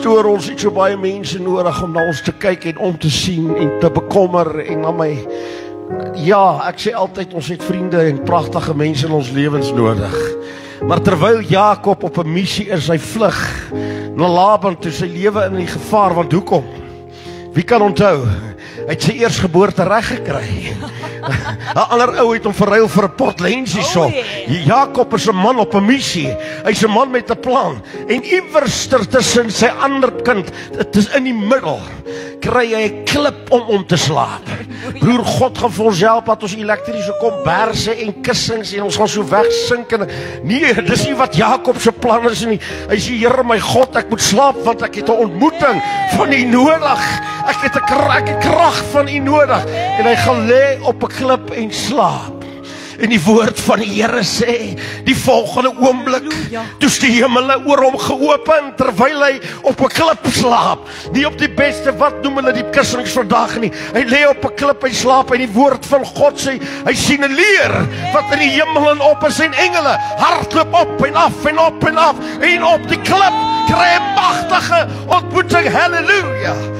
pastoor, ons het so baie mense nodig om na ons te kyk en om te sien en te bekommer en na my. Ja, ek sê altyd, ons het vriende en pragtige mense in ons lewens nodig. Maar terwyl Jakob op 'n missie is, hy vlug na Laban toe, sy lewe in die gevaar, want hoekom? Wie kan onthou? Hy het sy eersgeboorte reg gekry. 'n ander ou het hom verruil vir 'n pot lensiesop. Jakob is 'n man op 'n missie. Hy's 'n man met 'n plan. En iewers tussen sy ander kind, dit is in die middel, kry hy 'n klip om te slaap. Broer, God gaan vir ons help dat ons elektrische komberse en kussings en ons gaan so wegsink. Nee, dis nie wat Jakob se plan is nie. Hy sê, Here my God, ek moet slaap want ek het 'n ontmoeting van U nodig. Ek het 'n krag van U nodig. En hy gaan lê op 'n klip en slaap. En die woord van die Here sê, die volgende oomblik, toe's die hemele oor hom geopen, terwyl hy op 'n klip slaap. Nie op die beste, wat noem hulle die kussings vandag nie. Hy lê op 'n klip en slaap, en die woord van God sê, hy sien 'n leer, wat in die hemel en op is, en engele hardloop op en af en op en af, en op die klip kry 'n magtige ontmoeting, halleluja.